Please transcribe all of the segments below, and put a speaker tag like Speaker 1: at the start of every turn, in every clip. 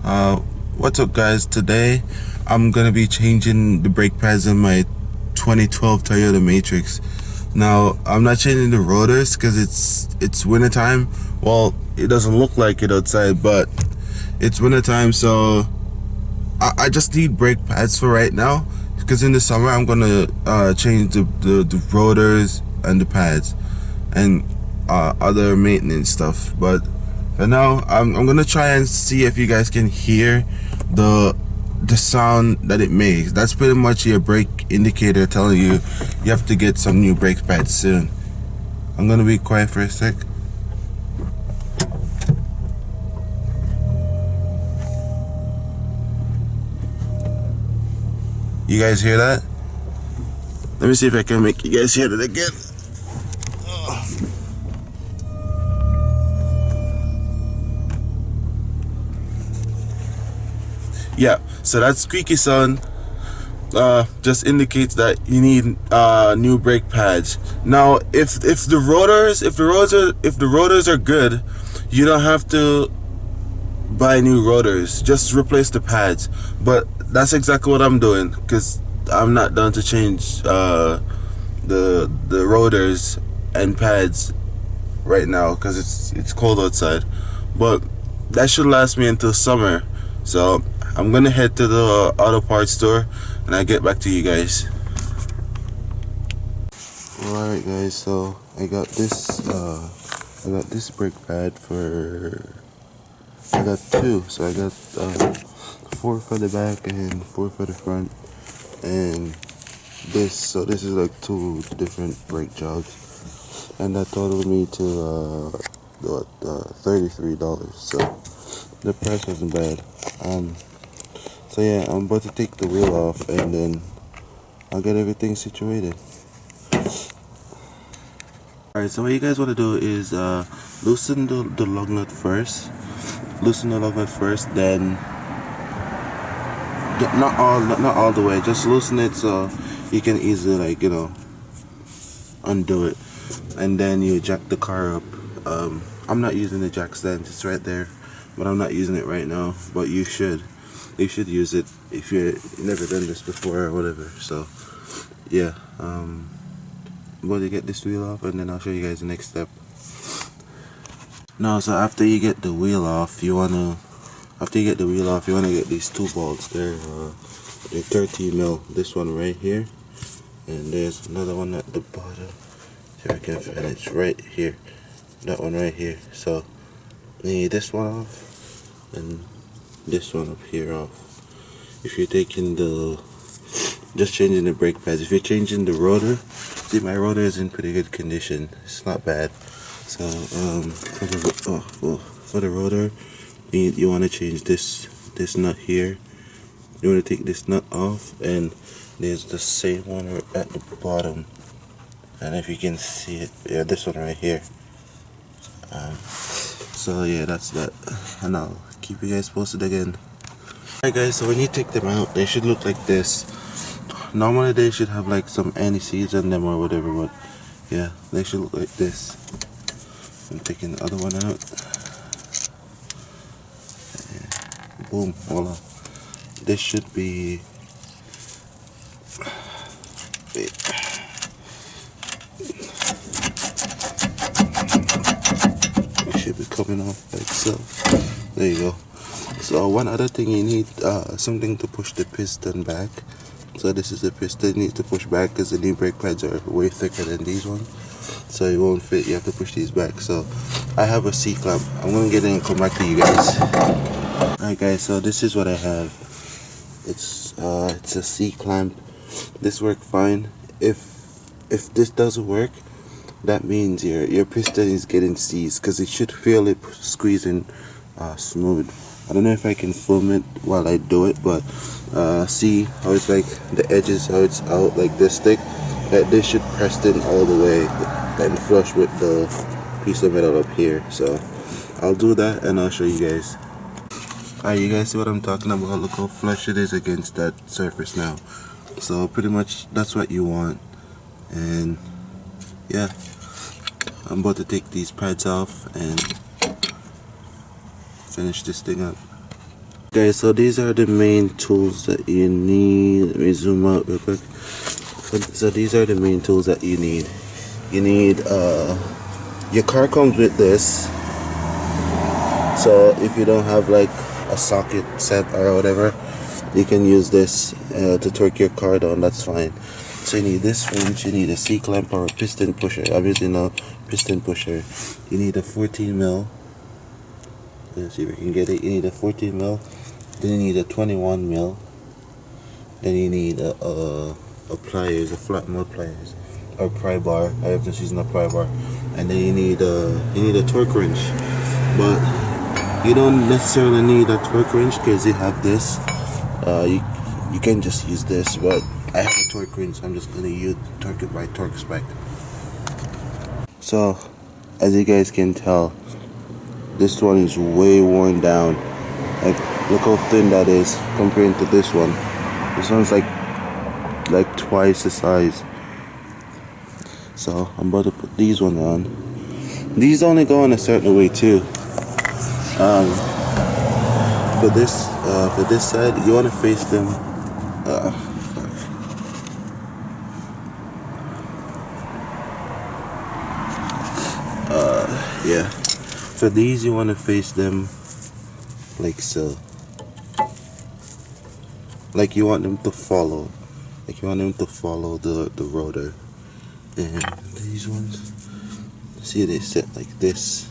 Speaker 1: Uh, what's up, guys? Today I'm gonna be changing the brake pads in my 2012 Toyota Matrix. Now I'm not changing the rotors because it's winter time. Well, it doesn't look like it outside, but it's winter time, so I just need brake pads for right now. Because in the summer I'm gonna change the rotors and the pads and other maintenance stuff. But for now, I'm gonna try and see if you guys can hear the sound that it makes. That's pretty much your brake indicator telling you you have to get some new brake pads soon. I'm gonna be quiet for a sec. You guys hear that? Let me see if I can make you guys hear it again. Yeah, so that squeaky sound just indicates that you need new brake pads. Now, if the rotors are good, you don't have to buy new rotors. Just replace the pads. But that's exactly what I'm doing because I'm not done to change the rotors and pads right now because it's cold outside. But that should last me until summer. So I'm gonna head to the auto parts store and I'll get back to you guys. Alright guys, so I got this brake pad I got two. So I got 4 for the back and 4 for the front, and this is like 2 different brake jobs, and that totaled me to $33. So the price wasn't bad. So yeah, I'm about to take the wheel off and then I'll get everything situated. Alright, so what you guys want to do is loosen the lug nut first. Loosen the lug nut first, then not all the way, just loosen it so you can easily, like, you know, undo it, and then you jack the car up. I'm not using the jack stand, it's right there, but I'm not using it right now. But you should use it if you've never done this before or whatever. So yeah, I'm going to get this wheel off and then I'll show you guys the next step. Now, so after you get the wheel off, you wanna get these 2 bolts. They're 13 mil. This one right here, and there's another one at the bottom. Here I can find it. It's right here. That one right here. So you need this one off and this one up here off. If you're taking just changing the brake pads. If you're changing the rotor, see, my rotor is in pretty good condition. It's not bad. So for the rotor, you want to change this nut here. You want to take this nut off, and there's the same one at the bottom. And if you can see it, yeah, this one right here. So yeah, that's that, and I'll keep you guys posted again. Alright guys, so when you take them out, they should look like this. Normally they should have like some anti-seize on them or whatever, but yeah, they should look like this. I'm taking the other one out. And boom, voila. This should be, wait. It should be coming off by itself. There you go. So one other thing, you need something to push the piston back. So this is the piston you need to push back because the new brake pads are way thicker than these ones, so it won't fit. You have to push these back. So I have a C-clamp. I'm gonna get it and come back to you guys. Alright guys, so this is what I have. It's a C-clamp. This worked fine. If this doesn't work, that means your piston is getting seized, because it should feel it squeezing smooth. I don't know if I can film it while I do it, but see how it's like the edges, how it's out like this thick. That this should press in all the way and flush with the piece of metal up here. So I'll do that and I'll show you guys. Alright, you guys see what I'm talking about? Look how flush it is against that surface now. So pretty much that's what you want. And yeah, I'm about to take these pads off and finish this thing up. Guys, so these are the main tools that you need. Let me zoom out real quick. So these are the main tools that you need. You need your car comes with this. So if you don't have like a socket set or whatever, you can use this to torque your car down. That's fine. So you need this wrench, you need a C-clamp or a piston pusher. Obviously no piston pusher. You need a 14 mil. Let's see if we can get it. You need a 14 mil. Then you need a 21 mil. Then you need a pliers, a flat mud pliers, or pry bar. I have just using a pry bar. And then you need a torque wrench. But you don't necessarily need a torque wrench because you have this. You can just use this, but I have a torque wrench, so I'm just gonna use torque it by torque spec. So as you guys can tell, this one is way worn down. Like, look how thin that is compared to this one. This one's like twice the size. So I'm about to put these ones on. These only go in a certain way too. For this side, you want to face them. Yeah. For these, you want to face them like so. Like you want them to follow. Like you want them to follow the rotor. And these ones, see, they set like this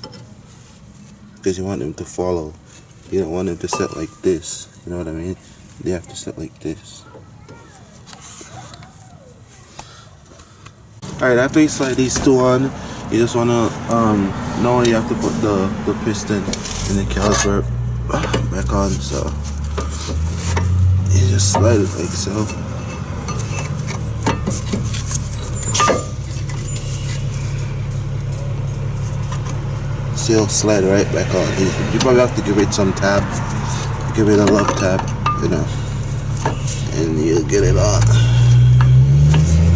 Speaker 1: because you want them to follow. You don't want them to set like this. You know what I mean? They have to set like this. Alright, after you slide these two on, you just wanna know you have to put the piston and the caliper back on. So you just slide it like so. So you'll slide right back on. You probably have to give it some tap, give it a love tap, you know, and you'll get it on.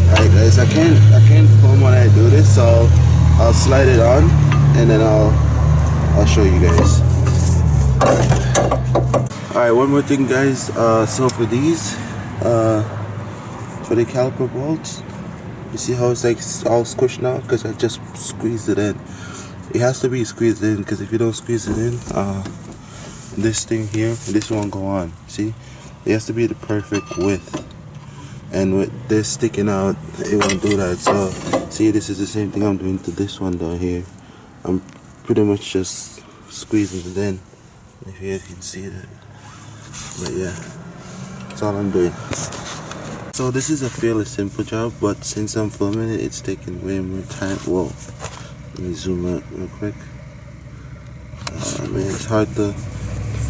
Speaker 1: Alright guys, I can't film when I do this, so I'll slide it on and then I'll show you guys. Alright, one more thing guys, so for these, for the caliper bolts, you see how it's like all squished now? Because I just squeezed it in. It has to be squeezed in, because if you don't squeeze it in, this thing here, this won't go on. See, it has to be the perfect width, and with this sticking out, it won't do that. So see, this is the same thing I'm doing to this one down here. I'm pretty much just squeezing it in, if you guys can see that. But yeah, that's all I'm doing. So this is a fairly simple job, but since I'm filming it, it's taking way more time. Whoa, let me zoom out real quick. Man, it's hard to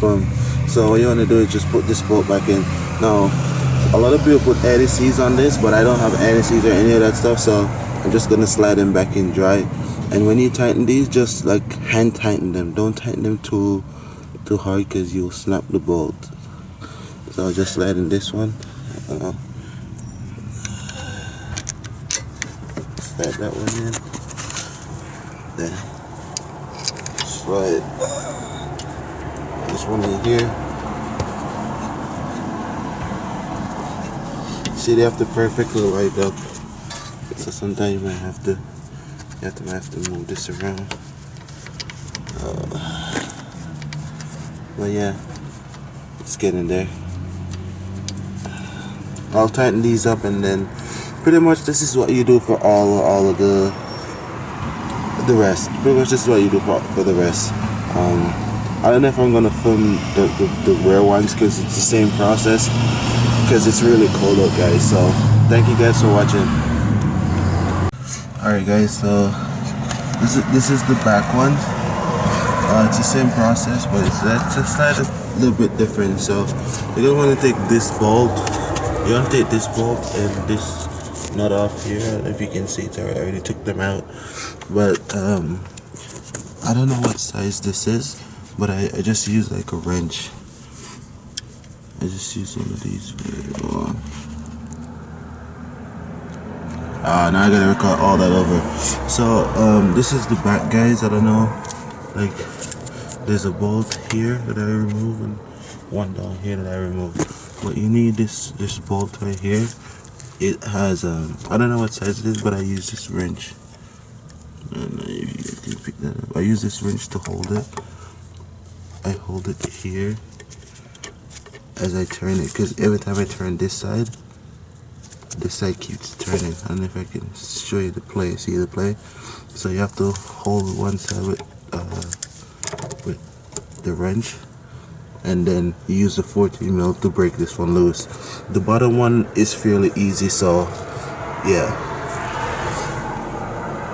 Speaker 1: film. So what you want to do is just put this bolt back in. Now, a lot of people put anti-seize on this, but I don't have anti-seize or any of that stuff, so I'm just gonna slide them back in dry. And when you tighten these, just like hand tighten them. Don't tighten them too hard, because you'll snap the bolt. So I'll just slide in this one. Slide that one in. Then slide this one in here. See, they have to perfectly lined up. So sometimes you might have to move this around. But yeah, it's getting there. I'll tighten these up, and then pretty much this is what you do for all of the rest. Pretty much this is what you do for the rest. I don't know if I'm gonna film the rear ones, because it's the same process, because it's really cold out guys. So thank you guys for watching. Alright guys, so this is the back one. It's the same process, but it's a little bit different. So you're gonna want to take this bolt. You want to take this bolt and this nut off here. If you can see it, I already took them out. But I don't know what size this is, but I just use like a wrench. I just use one of these. Now I gotta record all that over. So this is the back guys. I don't know, like there's a bolt here that I remove, and one down here that I removed. But you need this bolt right here. It has I don't know what size it is, but I use this wrench. And you can pick that up. I use this wrench to hold it. I hold it here as I turn it, because every time I turn this side keeps turning. I don't know if I can show you the play. See the play? So you have to hold one side with the wrench, and then you use the 14 mil to break this one loose. The bottom one is fairly easy, so yeah.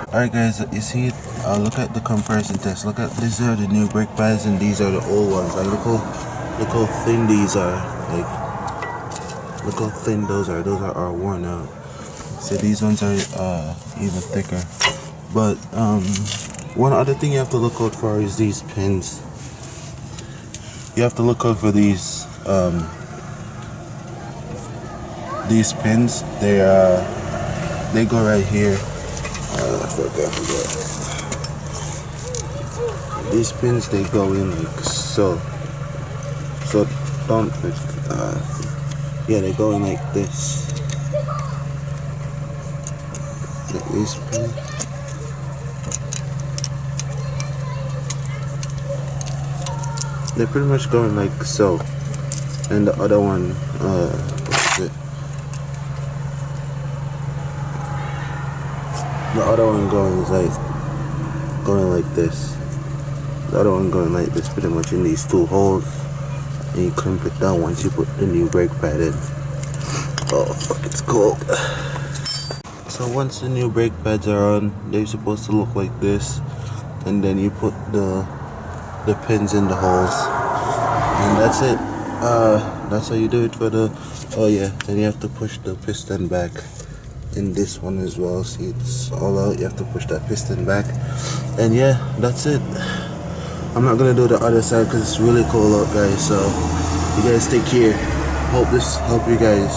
Speaker 1: Alright guys, you see it? Look at the comparison test. Look at, these are the new brake pads and these are the old ones. Like look how thin these are. Like look how thin those are worn out. So these ones are even thicker. But one other thing you have to look out for is these pins. You have to look out for these pins. They go right here. I forgot. These pins, they go in like so. So don't. Yeah, they go in like this. Like these pins. They're pretty much going like so. And the other one, what's it? The other one going like this. The other one going like this, pretty much in these two holes. And you clamp it down once you put the new brake pad in. Oh fuck, it's cold. So once the new brake pads are on, they're supposed to look like this. And then you put the pins in the holes. And that's it. That's how you do it for the, oh yeah, then you have to push the piston back in this one as well. See, it's all out. You have to push that piston back, and yeah, that's it. I'm not gonna do the other side because it's really cold out, guys. So you guys take care. Hope this helped you guys.